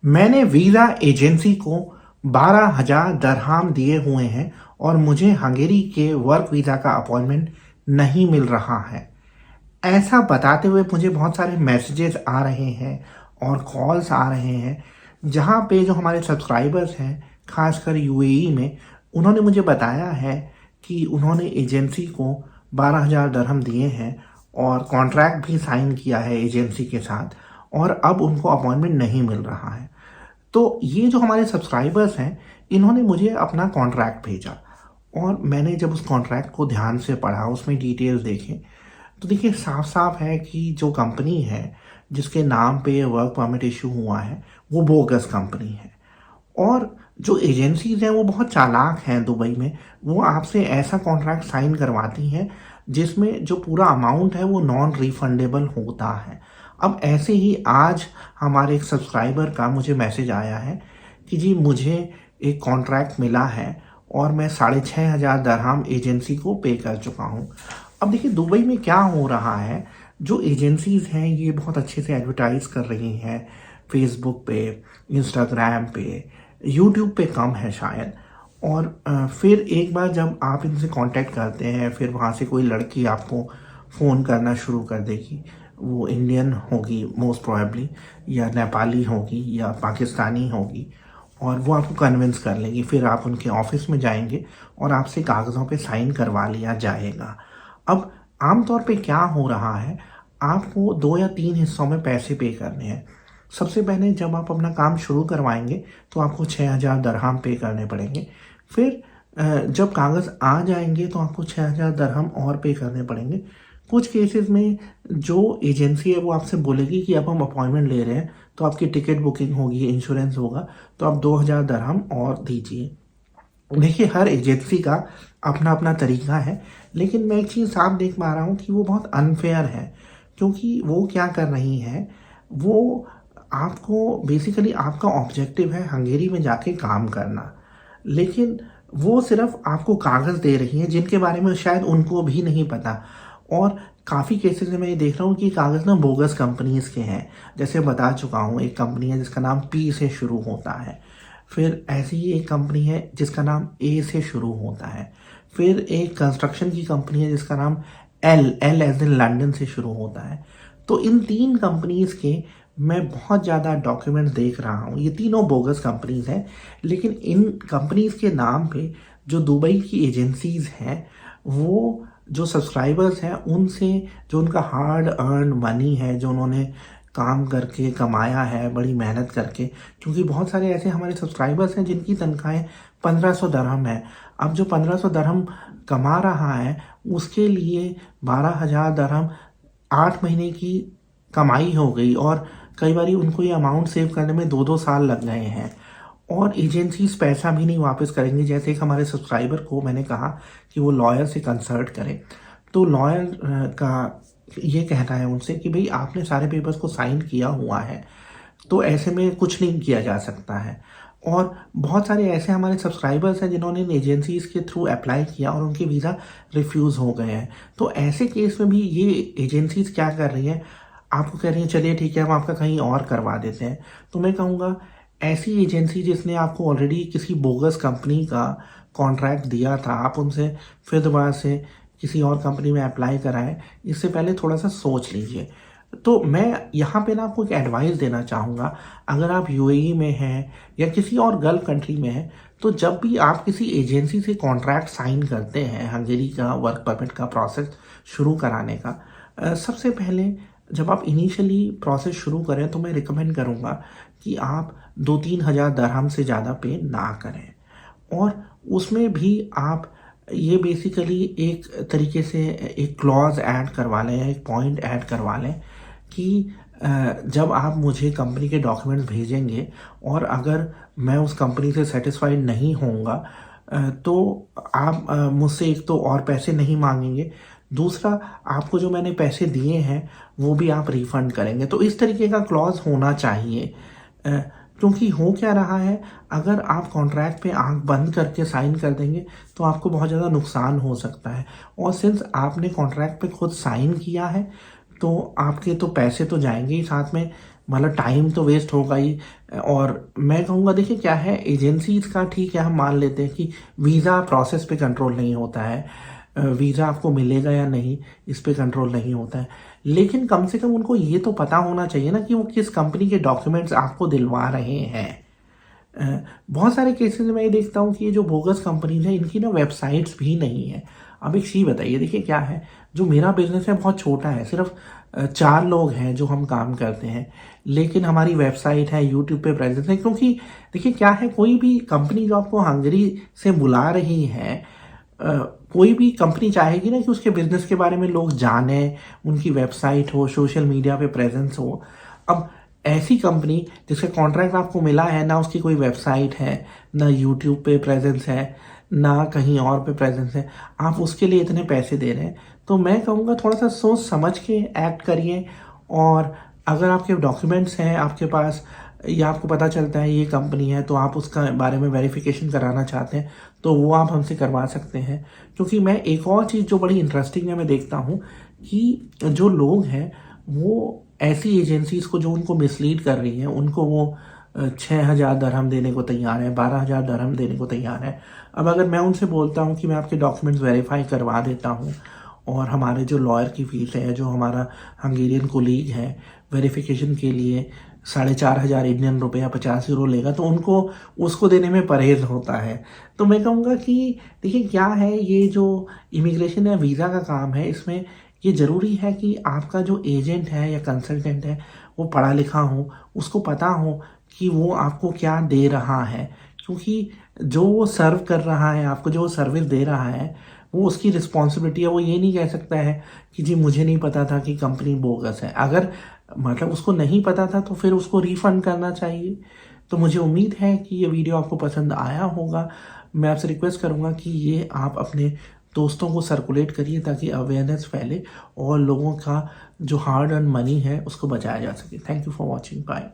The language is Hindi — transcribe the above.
मैंने वीज़ा एजेंसी को 12,000 दरहाम दिए हुए हैं और मुझे हंगेरी के वर्क वीज़ा का अपॉइंटमेंट नहीं मिल रहा है। ऐसा बताते हुए मुझे बहुत सारे मैसेजेस आ रहे हैं और कॉल्स आ रहे हैं, जहाँ पे जो हमारे सब्सक्राइबर्स हैं, खासकर यूएई में, उन्होंने मुझे बताया है कि उन्होंने एजेंसी को 12,000 दरहम दिए हैं और कॉन्ट्रैक्ट भी साइन किया है एजेंसी के साथ और अब उनको अपॉइंटमेंट नहीं मिल रहा है। तो ये जो हमारे सब्सक्राइबर्स हैं, इन्होंने मुझे अपना कॉन्ट्रैक्ट भेजा और मैंने जब उस कॉन्ट्रैक्ट को ध्यान से पढ़ा, उसमें डिटेल्स देखे, तो देखिए साफ साफ है कि जो कंपनी है जिसके नाम पे ये वर्क परमिट इशू हुआ है, वो बोगस कंपनी है। और जो एजेंसीज हैं वो बहुत चालाक हैं दुबई में। वो आपसे ऐसा कॉन्ट्रैक्ट साइन करवाती हैं जिसमें जो पूरा अमाउंट है वो नॉन रिफंडेबल होता है। अब ऐसे ही आज हमारे एक सब्सक्राइबर का मुझे मैसेज आया है कि जी मुझे एक कॉन्ट्रैक्ट मिला है और मैं 6,500 दरहम एजेंसी को पे कर चुका हूँ। अब देखिए दुबई में क्या हो रहा है, जो एजेंसीज हैं ये बहुत अच्छे से एडवर्टाइज कर रही हैं फेसबुक पे, इंस्टाग्राम पे, यूट्यूब पे कम है शायद। और फिर एक बार जब आप इनसे कांटेक्ट करते हैं, फिर वहाँ से कोई लड़की आपको फ़ोन करना शुरू कर देगी। वो इंडियन होगी मोस्ट प्रोबेबली, या नेपाली होगी, या पाकिस्तानी होगी, और वो आपको कन्विंस कर लेंगी। फिर आप उनके ऑफिस में जाएंगे और आपसे कागज़ों पे साइन करवा लिया जाएगा। अब आमतौर पे क्या हो रहा है, आपको 2 या 3 हिस्सों में पैसे पे करने हैं। सबसे पहले जब आप अपना काम शुरू करवाएंगे तो आपको 6,000 दरहम पे करने पड़ेंगे। फिर जब कागज़ आ जाएंगे तो आपको 6,000 दरहम और पे करने पड़ेंगे। कुछ केसेस में जो एजेंसी है वो आपसे बोलेगी कि अब हम अपॉइंटमेंट ले रहे हैं, तो आपकी टिकट बुकिंग होगी, इंश्योरेंस होगा, तो आप 2,000 दरहम और दीजिए। देखिए हर एजेंसी का अपना अपना तरीका है, लेकिन मैं एक चीज़ साफ देख पा रहा हूँ कि वो बहुत अनफेयर है। क्योंकि वो क्या कर रही है, वो आपको बेसिकली, आपका ऑब्जेक्टिव है हंगेरी में जाके काम करना, लेकिन वो सिर्फ आपको कागज़ दे रही हैं जिनके बारे में शायद उनको भी नहीं पता। और काफ़ी केसेस में मैं ये देख रहा हूँ कि कागज़ ना बोगस कंपनीज़ के हैं। जैसे बता चुका हूँ, एक कंपनी है जिसका नाम पी से शुरू होता है, फिर ऐसी ही एक कंपनी है जिसका नाम ए से शुरू होता है, फिर एक कंस्ट्रक्शन की कंपनी है जिसका नाम L L as in London से शुरू होता है। तो इन 3 कंपनीज़ के मैं बहुत ज़्यादा डॉक्यूमेंट्स देख रहा हूँ। ये तीनों बोगस कंपनीज़ हैं, लेकिन इन कंपनीज़ के नाम पे जो दुबई की एजेंसीज़ हैं, वो जो सब्सक्राइबर्स हैं उनसे जो उनका हार्ड अर्न मनी है, जो उन्होंने काम करके कमाया है बड़ी मेहनत करके, क्योंकि बहुत सारे ऐसे हमारे सब्सक्राइबर्स हैं जिनकी तनख्वाहें 1,500 दरहम है। अब जो 1,500 दरहम कमा रहा है उसके लिए 12,000 दरहम 8 महीने की कमाई हो गई, और कई बार उनको ये अमाउंट सेव करने में 2-2 साल लग गए हैं। और एजेंसीज पैसा भी नहीं वापस करेंगी। जैसे एक हमारे सब्सक्राइबर को मैंने कहा कि वो लॉयर से कंसल्ट करें, तो लॉयर का ये कहना है उनसे कि भाई आपने सारे पेपर्स को साइन किया हुआ है, तो ऐसे में कुछ नहीं किया जा सकता है। और बहुत सारे ऐसे हमारे सब्सक्राइबर्स हैं जिन्होंने एजेंसीज के थ्रू अप्लाई किया और उनके वीज़ा रिफ्यूज़ हो गए हैं। तो ऐसे केस में भी ये एजेंसीज क्या कर रही हैं, आपको कह रही हैं चलिए ठीक है हम आपका कहीं और करवा देते हैं। तो मैं कहूँगा ऐसी एजेंसी जिसने आपको ऑलरेडी किसी बोगस कंपनी का कॉन्ट्रैक्ट दिया था, आप उनसे फिर दोबारा से किसी और कंपनी में अप्लाई कराएं, इससे पहले थोड़ा सा सोच लीजिए। तो मैं यहाँ पे ना आपको एक एडवाइस देना चाहूँगा, अगर आप यूएई में हैं या किसी और गल्फ कंट्री में हैं, तो जब भी आप किसी एजेंसी से कॉन्ट्रैक्ट साइन करते हैं हंगेरी का वर्क परमिट का प्रोसेस शुरू कराने का, सबसे पहले जब आप इनिशियली प्रोसेस शुरू करें तो मैं रिकमेंड करूँगा कि आप 2-3 हज़ार दरहम से ज़्यादा पे ना करें। और उसमें भी आप ये बेसिकली एक तरीके से एक क्लॉज ऐड करवा लें, एक पॉइंट ऐड करवा लें कि जब आप मुझे कंपनी के डॉक्यूमेंट्स भेजेंगे और अगर मैं उस कंपनी से सेटिस्फाइड नहीं होऊंगा, तो आप मुझसे एक तो और पैसे नहीं मांगेंगे, दूसरा आपको जो मैंने पैसे दिए हैं वो भी आप रिफंड करेंगे। तो इस तरीके का क्लॉज होना चाहिए। क्योंकि हो क्या रहा है, अगर आप कॉन्ट्रैक्ट पे आंख बंद करके साइन कर देंगे तो आपको बहुत ज़्यादा नुकसान हो सकता है। और सिंस आपने कॉन्ट्रैक्ट पे खुद साइन किया है, तो आपके तो पैसे तो जाएंगे ही, साथ में मतलब टाइम तो वेस्ट होगा ही। और मैं कहूँगा देखिए क्या है, एजेंसीज का ठीक है, हम मान लेते हैं कि वीज़ा प्रोसेस पे कंट्रोल नहीं होता है, वीज़ा आपको मिलेगा या नहीं इस पे कंट्रोल नहीं होता है, लेकिन कम से कम उनको ये तो पता होना चाहिए ना कि वो किस कंपनी के डॉक्यूमेंट्स आपको दिलवा रहे हैं। बहुत सारे केसेस में मैं ये देखता हूँ कि ये जो बोगस कंपनीज हैं इनकी ना वेबसाइट्स भी नहीं है। अब एक चीज़ बताइए, देखिए क्या है, जो मेरा बिजनेस है बहुत छोटा है, सिर्फ 4 लोग हैं जो हम काम करते हैं, लेकिन हमारी वेबसाइट है, यूट्यूब पे प्रेजेंस है। क्योंकि देखिए क्या है, कोई भी कंपनी जो आपको हंगरी से बुला रही है, अ, कोई भी कंपनी चाहेगी ना कि उसके बिजनेस के बारे में लोग जाने, उनकी वेबसाइट हो, सोशल मीडिया पे प्रेजेंस हो। अब ऐसी कंपनी जिसका कॉन्ट्रैक्ट आपको मिला है, ना उसकी कोई वेबसाइट है, ना यूट्यूब पे प्रेजेंस है, ना कहीं और पे प्रेजेंस है, आप उसके लिए इतने पैसे दे रहे हैं, तो मैं कहूँगा थोड़ा सा सोच समझ के एक्ट करिए। और अगर आपके डॉक्यूमेंट्स हैं आपके पास, या आपको पता चलता है ये कंपनी है, तो आप उसका बारे में वेरिफिकेशन कराना चाहते हैं तो वो आप हमसे करवा सकते हैं। क्योंकि मैं एक और चीज़ जो बड़ी इंटरेस्टिंग है, मैं देखता हूँ कि जो लोग हैं वो ऐसी एजेंसीज को जो उनको मिसलीड कर रही हैं, उनको वो 6,000 दरहम देने को तैयार है, 12,000 दरहम देने को तैयार है। अब अगर मैं उनसे बोलता हूँ कि मैं आपके डॉक्यूमेंट्स वेरीफाई करवा देता हूँ, और हमारे जो लॉयर की फीस है, जो हमारा हंगेरियन कोलीग है वेरिफिकेशन के लिए 4,500 इंडियन रुपये या 50 यूरो लेगा, तो उनको उसको देने में परहेज होता है। तो मैं कहूँगा कि देखिए क्या है, ये जो इमिग्रेशन या वीज़ा का काम है, इसमें ये ज़रूरी है कि आपका जो एजेंट है या कंसल्टेंट है वो पढ़ा लिखा हो, उसको पता हो कि वो आपको क्या दे रहा है। क्योंकि जो वो सर्व कर रहा है आपको, जो सर्विस दे रहा है, वो उसकी रिस्पॉन्सिबिलिटी है। वो ये नहीं कह सकता है कि जी मुझे नहीं पता था कि कंपनी बोगस है। अगर मतलब उसको नहीं पता था तो फिर उसको रिफंड करना चाहिए। तो मुझे उम्मीद है कि ये वीडियो आपको पसंद आया होगा। मैं आपसे रिक्वेस्ट करूँगा कि ये आप अपने दोस्तों को सर्कुलेट करिए ताकि अवेयरनेस फैले और लोगों का जो हार्ड अर्न मनी है उसको बचाया जा सके। Thank you for watching, bye.